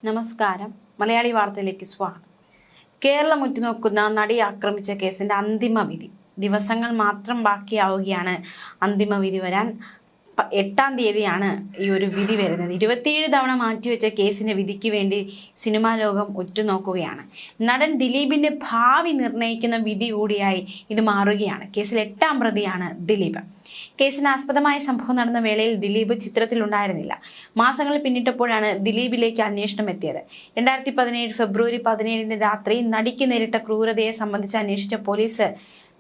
നമസ്കാരം. മലയാളി വാർത്തയിലേക്ക് സ്വാഗതം. കേരളം ഉറ്റുനോക്കുന്ന നടിയെ ആക്രമിച്ച കേസിന്റെ അന്തിമ വിധി ദിവസങ്ങൾ മാത്രം ബാക്കിയാവുകയാണ്. അന്തിമ വിധി വരാൻ 8-ാം തീയതിയാണ് ഈ ഒരു വിധി വരുന്നത്. 27 തവണ മാറ്റിവെച്ച കേസിന്റെ വിധിക്ക് വേണ്ടി സിനിമാ ലോകം ഉറ്റുനോക്കുകയാണ്. നടൻ ദിലീപിന്റെ ഭാവി നിർണ്ണയിക്കുന്ന വിധി കൂടിയായി ഇത് മാറുകയാണ്. കേസിൽ 8-ാം പ്രതിയാണ് ദിലീപ്. കേസിന് ആസ്പദമായ സംഭവം നടന്ന വേളയിൽ ദിലീപ് ചിത്രത്തിലുണ്ടായിരുന്നില്ല. മാസങ്ങൾ പിന്നിട്ടപ്പോഴാണ് ദിലീപിലേക്ക് അന്വേഷണം എത്തിയത്. 2017 ഫെബ്രുവരി 17 രാത്രി നടിക്ക് നേരിട്ട ക്രൂരതയെ സംബന്ധിച്ച് അന്വേഷിച്ച പോലീസ്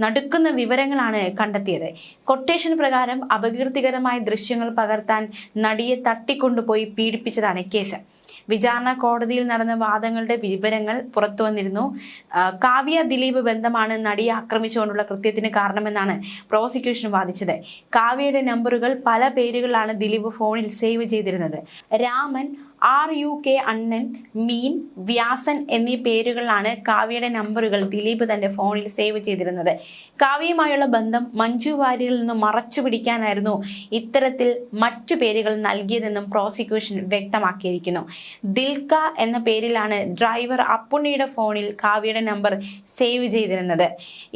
നടുക്കുന്ന വിവരങ്ങളാണ് കണ്ടെത്തിയത്. കൊട്ടേഷൻ പ്രകാരം അപകീർത്തികരമായ ദൃശ്യങ്ങൾ പകർത്താൻ നടിയെ തട്ടിക്കൊണ്ടുപോയി പീഡിപ്പിച്ചതാണ് കേസ്. വിചാരണ കോടതിയിൽ നടന്ന വാദങ്ങളുടെ വിവരങ്ങൾ പുറത്തു വന്നിരുന്നു. കാവ്യ ദിലീപ് ബന്ധമാണ് നടിയെ ആക്രമിച്ചുകൊണ്ടുള്ള കൃത്യത്തിന് കാരണമെന്നാണ് പ്രോസിക്യൂഷൻ വാദിച്ചത്. കാവ്യയുടെ നമ്പറുകൾ പല പേരുകളിലാണ് ദിലീപ് ഫോണിൽ സേവ് ചെയ്തിരുന്നത്. രാമൻ, RUK, അണ്ണൻ, മീൻ, വ്യാസൻ എന്നീ പേരുകളിലാണ് കാവ്യയുടെ നമ്പറുകൾ ദിലീപ് തന്റെ ഫോണിൽ സേവ് ചെയ്തിരുന്നത്. കാവ്യയുമായുള്ള ബന്ധം മഞ്ജു വാര്യരിൽ നിന്നും മറച്ചു പിടിക്കാനായിരുന്നു ഇത്തരത്തിൽ മറ്റു പേരുകൾ നൽകിയതെന്നും പ്രോസിക്യൂഷൻ വ്യക്തമാക്കിയിരിക്കുന്നു. ദിൽക്ക എന്ന പേരിലാണ് ഡ്രൈവർ അപ്പുണ്ണിയുടെ ഫോണിൽ കാവ്യയുടെ നമ്പർ സേവ് ചെയ്തിരുന്നത്.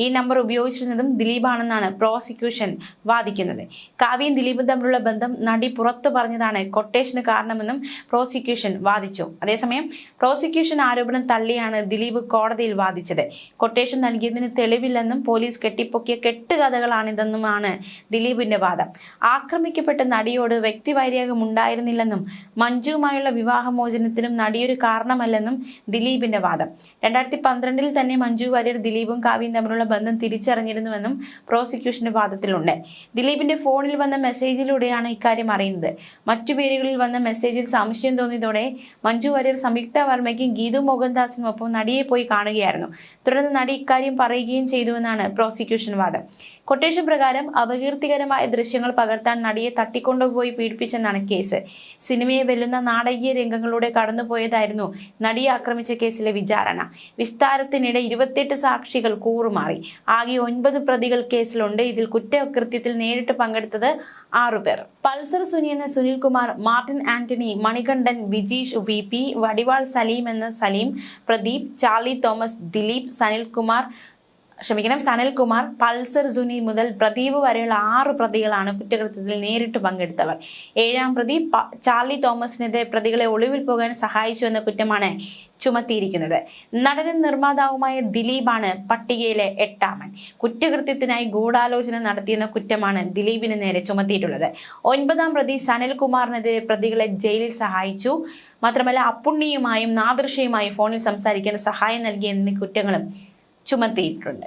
ഈ നമ്പർ ഉപയോഗിച്ചിരുന്നതും ദിലീപാണെന്നാണ് പ്രോസിക്യൂഷൻ വാദിക്കുന്നത്. കാവ്യയും ദിലീപും തമ്മിലുള്ള ബന്ധം നടി പുറത്തു പറഞ്ഞതാണ് കൊട്ടേഷന് കാരണമെന്നും പ്രോസിക്യൂഷൻ വാദിച്ചു. അതേസമയം പ്രോസിക്യൂഷൻ ആരോപണം തള്ളിയാണ് ദിലീപ് കോടതിയിൽ വാദിച്ചത്. കൊട്ടേഷൻ നൽകിയതിന് തെളിവില്ലെന്നും പോലീസ് കെട്ടിപ്പൊക്കിയ കെട്ടുകഥകളാണിതെന്നുമാണ് ദിലീപിന്റെ വാദം. ആക്രമിക്കപ്പെട്ട നടിയോട് വ്യക്തിവൈരാഗ്യം ഉണ്ടായിരുന്നില്ലെന്നും മഞ്ജുവുമായുള്ള വിവാഹമോചനത്തിനും നടിയൊരു കാരണമല്ലെന്നും ദിലീപിന്റെ വാദം. 2012 തന്നെ മഞ്ജു വാര്യർ ദിലീപും കാവ്യയും തമ്മിലുള്ള ബന്ധം തിരിച്ചറിഞ്ഞിരുന്നുവെന്നും പ്രോസിക്യൂഷന്റെ വാദത്തിലുണ്ട്. ദിലീപിന്റെ ഫോണിൽ വന്ന മെസ്സേജിലൂടെയാണ് ഇക്കാര്യം അറിയുന്നത്. മറ്റു പേരുകളിൽ വന്ന മെസ്സേജിൽ സംശയം തോന്നിയതോടെ മഞ്ജു വാര്യർ സംയുക്ത വർമ്മയ്ക്കും ഗീതു മോഹൻദാസിനും ഒപ്പം നടിയെ പോയി കാണുകയായിരുന്നു. തുടർന്ന് നടി ഇക്കാര്യം പറയുകയും ചെയ്തുവെന്നാണ് പ്രോസിക്യൂഷൻ വാദം. കൊട്ടേഷൻ പ്രകാരം അപകീർത്തികരമായ ദൃശ്യങ്ങൾ പകർത്താൻ നടിയെ തട്ടിക്കൊണ്ടുപോയി പീഡിപ്പിച്ചെന്നാണ് കേസ്. സിനിമയെ വെല്ലുന്ന നാടകീയ രംഗങ്ങളിലൂടെ കടന്നുപോയതായിരുന്നു നടിയെ ആക്രമിച്ച കേസിലെ വിചാരണ. വിസ്താരത്തിനിടെ 28 സാക്ഷികൾ കൂറുമാറി. ആകെ 9 പ്രതികൾ കേസിലുണ്ട്. ഇതിൽ കുറ്റകൃത്യത്തിൽ നേരിട്ട് പങ്കെടുത്തത് 6 പേർ. പൾസർ സുനി എന്ന സുനിൽകുമാർ, മാർട്ടിൻ ആന്റണി, മണികണ്ഠൻ, വിജീഷ് VP, വടിവാൾ സലീം എന്ന സലീം, പ്രദീപ്, ചാർലി തോമസ്, ദിലീപ്, സനൽകുമാർ, പൾസർ സുനി മുതൽ പ്രദീപ് വരെയുള്ള 6 പ്രതികളാണ് കുറ്റകൃത്യത്തിൽ നേരിട്ട് പങ്കെടുത്തവർ. 7-ാം പ്രതി ചാർലി തോമസിനെതിരെ പ്രതികളെ ഒളിവിൽ പോകാൻ സഹായിച്ചു എന്ന കുറ്റമാണ് ചുമത്തിയിരിക്കുന്നത്. നടനും നിർമ്മാതാവുമായ ദിലീപാണ് പട്ടികയിലെ 8-ാമൻ. കുറ്റകൃത്യത്തിനായി ഗൂഢാലോചന നടത്തിയെന്ന കുറ്റമാണ് ദിലീപിന് നേരെ ചുമത്തിയിട്ടുള്ളത്. 9-ാം പ്രതി സനൽകുമാറിനെതിരെ പ്രതികളെ ജയിലിൽ സഹായിച്ചു. മാത്രമല്ല അപ്പുണ്ണിയുമായും നാദൃശയുമായും ഫോണിൽ സംസാരിക്കാൻ സഹായം നൽകിയ എന്നീ കുറ്റങ്ങളും ചുമത്തിയിട്ടുണ്ട്.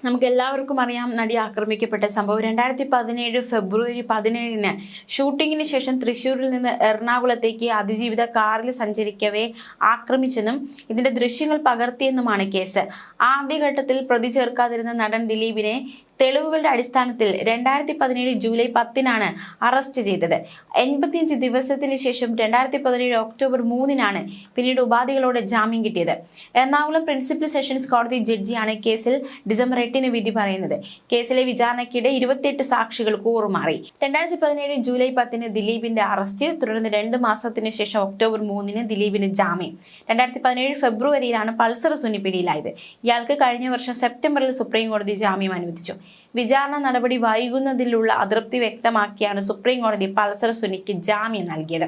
നമുക്ക് എല്ലാവർക്കും അറിയാം, നടി ആക്രമിക്കപ്പെട്ട സംഭവം 2017 ഫെബ്രുവരി 17 ഷൂട്ടിങ്ങിന് ശേഷം തൃശ്ശൂരിൽ നിന്ന് എറണാകുളത്തേക്ക് അതിജീവിത കാറിൽ സഞ്ചരിക്കവേ ആക്രമിച്ചെന്നും ഇതിന്റെ ദൃശ്യങ്ങൾ പകർത്തിയെന്നുമാണ് കേസ്. ആദ്യഘട്ടത്തിൽ പ്രതി ചേർക്കാതിരുന്ന നടൻ ദിലീപിനെ തെളിവുകളുടെ അടിസ്ഥാനത്തിൽ 2017 ജൂലൈ 10 അറസ്റ്റ് ചെയ്തത്. 85 ദിവസത്തിന് ശേഷം 2017 ഒക്ടോബർ 3 പിന്നീട് ഉപാധികളോടെ ജാമ്യം കിട്ടിയത്. എറണാകുളം പ്രിൻസിപ്പൽ സെഷൻസ് കോടതി ജഡ്ജിയാണ് കേസിൽ ഡിസംബർ 8 വിധി പറയുന്നത്. കേസിലെ വിചാരണയ്ക്കിടെ 28 സാക്ഷികൾ കൂറുമാറി. 2017 ജൂലൈ 10 ദിലീപിന്റെ അറസ്റ്റ്. തുടർന്ന് 2 മാസത്തിന് ശേഷം ഒക്ടോബർ 3 ദിലീപിന് ജാമ്യം. 2017 ഫെബ്രുവരിയിലാണ് പൾസർ സുനി പിടിയിലായത്. ഇയാൾക്ക് കഴിഞ്ഞ വർഷം സെപ്റ്റംബറിൽ സുപ്രീം കോടതി ജാമ്യം അനുവദിച്ചു. വിചാരണ നടപടി വൈകുന്നതിലുള്ള അതൃപ്തി വ്യക്തമാക്കിയാണ് സുപ്രീം കോടതി പൾസർ സുനിക്ക് ജാമ്യം നൽകിയത്.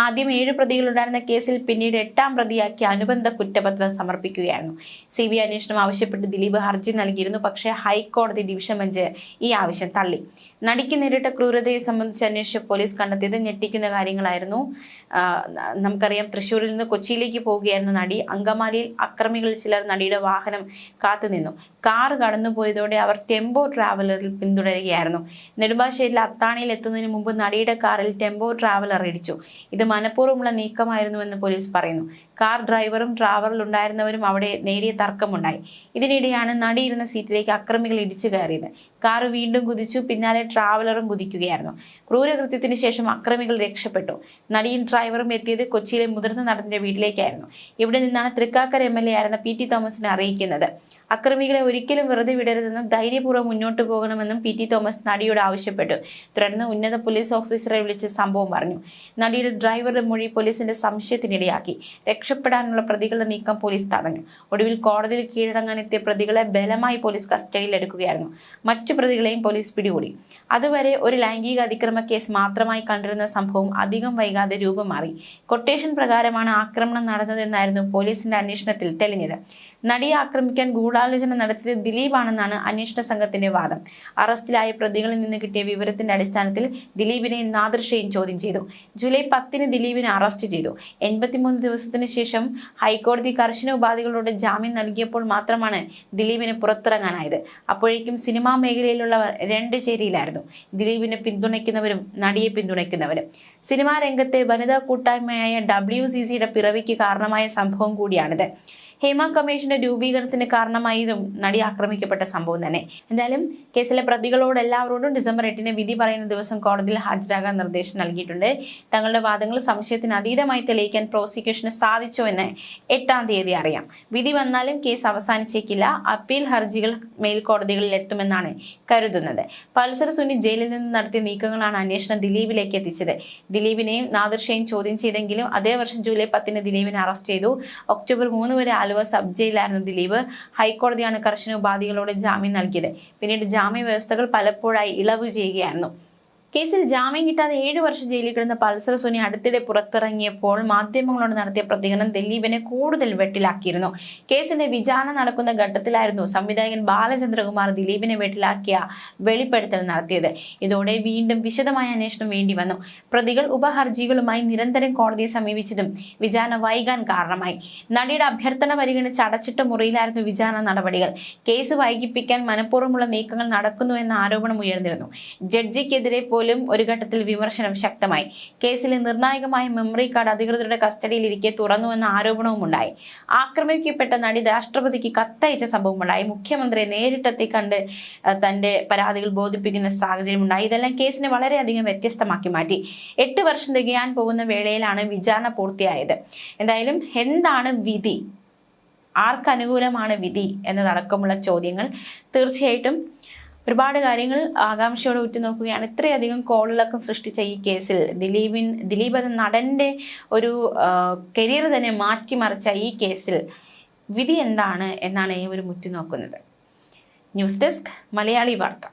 ആദ്യം 7 പ്രതികളുണ്ടായിരുന്ന കേസിൽ പിന്നീട് 8-ാം പ്രതിയാക്കി അനുബന്ധ കുറ്റപത്രം സമർപ്പിക്കുകയായിരുന്നു. CBI അന്വേഷണം ആവശ്യപ്പെട്ട് ദിലീപ് ഹർജി നൽകിയിരുന്നു. പക്ഷേ ഹൈക്കോടതി ഡിവിഷൻ ബെഞ്ച് ഈ ആവശ്യം തള്ളി. നടിക്ക് നേരിട്ട ക്രൂരതയെ സംബന്ധിച്ച് അന്വേഷിച്ച പോലീസ് കണ്ടെത്തിയത് ഞെട്ടിക്കുന്ന കാര്യങ്ങളായിരുന്നു. നമുക്കറിയാം, തൃശ്ശൂരിൽ നിന്ന് കൊച്ചിയിലേക്ക് പോവുകയായിരുന്നു നടി. അങ്കമാലിയിൽ അക്രമികളിൽ ചിലർ നടിയുടെ വാഹനം കാത്തുനിന്നു. കാർ കടന്നുപോയതോടെ അവർ ടെമ്പോ ട്രാവലറിൽ പിന്തുടരുകയായിരുന്നു. നെടുമ്പാശ്ശേരിയിൽ അത്താണിയിൽ എത്തുന്നതിന് മുമ്പ് നടിയുടെ കാറിൽ ടെമ്പോ ട്രാവലർ ഇടിച്ചു. ഇത് മനഃപൂർവ്വമുള്ള നീക്കമായിരുന്നുവെന്ന് പോലീസ് പറയുന്നു. കാർ ഡ്രൈവറും ട്രാവലറിൽ ഉണ്ടായിരുന്നവരും അവിടെ നേരിയ തർക്കമുണ്ടായി. ഇതിനിടെയാണ് നടി ഇരുന്ന സീറ്റിലേക്ക് അക്രമികൾ ഇടിച്ചു കയറിയത്. കാർ വീണ്ടും കുതിച്ചു. പിന്നാലെ ട്രാവലറും കുതിക്കുകയായിരുന്നു. ക്രൂരകൃത്യത്തിന് ശേഷം അക്രമികൾ രക്ഷപ്പെട്ടു. നടിയും ഡ്രൈവറും എത്തിയത് കൊച്ചിയിലെ മുതിർന്ന നടന്റെ വീട്ടിലേക്കായിരുന്നു. ഇവിടെ നിന്നാണ് തൃക്കാക്കര MLA ആയിരുന്ന PT തോമസിനെ അറിയിക്കുന്നത്. അക്രമികളെ ഒരിക്കലും വെറുതെ വിടരുതെന്നും ധൈര്യപൂർവ്വം മുന്നോട്ട് പോകണമെന്നും PT തോമസ് നടിയോട് ആവശ്യപ്പെട്ടു. തുടർന്ന് ഉന്നത പോലീസ് ഓഫീസറെ വിളിച്ച് സംഭവം പറഞ്ഞു. നടിയുടെ ഡ്രൈവറുടെ മൊഴി പോലീസിന്റെ സംശയത്തിനിടയാക്കി. രക്ഷപ്പെടാനുള്ള പ്രതികളുടെ നീക്കം പോലീസ് തടഞ്ഞു. ഒടുവിൽ കോടതിയിൽ കീഴടങ്ങാനെത്തിയ പ്രതികളെ ബലമായി പോലീസ് കസ്റ്റഡിയിലെടുക്കുകയായിരുന്നു. മറ്റു പ്രതികളെയും പോലീസ് പിടികൂടി. അതുവരെ ഒരു ലൈംഗിക അതിക്രമ കേസ് മാത്രമായി കണ്ടിരുന്ന സംഭവം അധികം വൈകാതെ രൂപം മാറി. കൊട്ടേഷൻ പ്രകാരമാണ് ആക്രമണം നടന്നതെന്നായിരുന്നു പോലീസിന്റെ അന്വേഷണത്തിൽ തെളിഞ്ഞത്. നടിയെ ആക്രമിക്കാൻ ഗൂഢാലോചന നടത്തിയത് ദിലീപാണെന്നാണ് അന്വേഷണ സംഘത്തിന്റെ വാദം. അറസ്റ്റിലായ പ്രതികളിൽ നിന്ന് കിട്ടിയ വിവരത്തിന്റെ അടിസ്ഥാനത്തിൽ ദിലീപിനെയും നാദിർഷയെയും ചോദ്യം ചെയ്തു. ജൂലൈ 10-ന് ദിലീപിനെ അറസ്റ്റ് ചെയ്തു. 83 ദിവസത്തിന് ശേഷം ഹൈക്കോടതി കർശന ഉപാധികളോടെ ജാമ്യം നൽകിയപ്പോൾ മാത്രമാണ് ദിലീപിന് പുറത്തിറങ്ങാനായത്. അപ്പോഴേക്കും സിനിമാ മേഖലയിലുള്ളവർ രണ്ട് ചേരിയിലായിരുന്നു. ദിലീപിനെ പിന്തുണയ്ക്കുന്നവരും നടിയെ പിന്തുണയ്ക്കുന്നവരും. സിനിമാ രംഗത്തെ വനിതാ കൂട്ടായ്മയായ WCCയുടെ പിറവിക്ക് കാരണമായ സംഭവം കൂടിയാണിത്. ഹേമ കമ്മീഷന്റെ രൂപീകരണത്തിന് കാരണമായതും നടി ആക്രമിക്കപ്പെട്ട സംഭവം തന്നെ. എന്തായാലും കേസിലെ പ്രതികളോട് എല്ലാവരോടും ഡിസംബർ 8-ന് വിധി പറയുന്ന ദിവസം കോടതിയിൽ ഹാജരാകാൻ നിർദ്ദേശം നൽകിയിട്ടുണ്ട്. തങ്ങളുടെ വാദങ്ങൾ സംശയത്തിന് അതീതമായി തെളിയിക്കാൻ പ്രോസിക്യൂഷന് സാധിച്ചോ എന്ന് 8-ാം തീയതി അറിയാം. വിധി വന്നാലും കേസ് അവസാനിച്ചേക്കില്ല. അപ്പീൽ ഹർജികൾ മേൽക്കോടതികളിൽ എത്തുമെന്നാണ് കരുതുന്നത്. പൾസർ സുനി ജയിലിൽ നിന്ന് നടത്തിയ നീക്കങ്ങളാണ് അന്വേഷണം ദിലീപിലേക്ക് എത്തിച്ചത്. ദിലീപിനെയും നാദിർഷയെയും ചോദ്യം ചെയ്തെങ്കിലും അതേ വർഷം ജൂലൈ 10-ന് ദിലീപിനെ അറസ്റ്റ് ചെയ്തു. ഒക്ടോബർ 3 വരെ ആലുവ സബ് ജയിലായിരുന്നു ദിലീപ്. ഹൈക്കോടതിയാണ് കർശന ഉപാധികളോടെ ജാമ്യം നൽകിയത്. പിന്നീട് ജാമ്യ വ്യവസ്ഥകൾ പലപ്പോഴായി ഇളവ് ചെയ്യുകയായിരുന്നു. കേസിൽ ജാമ്യം കിട്ടാതെ 7 വർഷം ജയിലിൽ കിടന്ന പൾസർ സുനി അടുത്തിടെ പുറത്തിറങ്ങിയപ്പോൾ മാധ്യമങ്ങളോട് നടത്തിയ പ്രതികരണം ദിലീപിനെ കൂടുതൽ വെട്ടിലാക്കിയിരുന്നു. കേസിന്റെ വിചാരണ നടക്കുന്ന ഘട്ടത്തിലായിരുന്നു സംവിധായകൻ ബാലചന്ദ്രകുമാർ ദിലീപിനെ വെട്ടിലാക്കിയ വെളിപ്പെടുത്തൽ നടത്തിയത്. ഇതോടെ വീണ്ടും വിശദമായ അന്വേഷണം വേണ്ടി വന്നു. പ്രതികൾ ഉപഹർജികളുമായി നിരന്തരം കോടതിയെ സമീപിച്ചതും വിചാരണ വൈകാൻ കാരണമായി. നടിയുടെ അഭ്യർത്ഥന പരിഗണിച്ച് അടച്ചിട്ട മുറിയിലായിരുന്നു വിചാരണ നടപടികൾ. കേസ് വൈകിപ്പിക്കാൻ മനഃപൂർവ്വമുള്ള നീക്കങ്ങൾ നടക്കുന്നുവെന്ന ആരോപണം ഉയർന്നിരുന്നു. ജഡ്ജിക്കെതിരെ പോലും ഒരു ഘട്ടത്തിൽ വിമർശനം ശക്തമായി. കേസിലെ നിർണായകമായ മെമ്മറി കാർഡ് അധികൃതരുടെ കസ്റ്റഡിയിലിരിക്കെ തുറന്നുവെന്ന ആരോപണവും ഉണ്ടായി. ആക്രമിക്കപ്പെട്ട നടി രാഷ്ട്രപതിക്ക് കത്തയച്ച സംഭവമുണ്ടായി. മുഖ്യമന്ത്രിയെ നേരിട്ടെത്തി കണ്ട് തന്റെ പരാതികൾ ബോധിപ്പിക്കുന്ന സാഹചര്യം ഉണ്ടായി. ഇതെല്ലാം കേസിനെ വളരെയധികം വ്യത്യസ്തമാക്കി മാറ്റി. 8 വർഷം തികയാൻ പോകുന്ന വേളയിലാണ് വിചാരണ പൂർത്തിയായത്. എന്തായാലും എന്താണ് വിധി, ആർക്കനുകൂലമാണ് വിധി എന്നതടക്കമുള്ള ചോദ്യങ്ങൾ തീർച്ചയായിട്ടും ഒരുപാട് കാര്യങ്ങൾ ആകാംക്ഷയോടെ ഉറ്റുനോക്കുകയാണ്. ഇത്രയധികം കോളിളക്കം സൃഷ്ടിച്ച ഈ കേസിൽ ദിലീപ് എന്ന നടന്റെ ഒരു കരിയർ തന്നെ മാറ്റിമറിച്ച ഈ കേസിൽ വിധി എന്താണ് എന്നാണ് ഏവരും ഉറ്റുനോക്കുന്നത്. ന്യൂസ് ഡെസ്ക് മലയാളി വാർത്ത.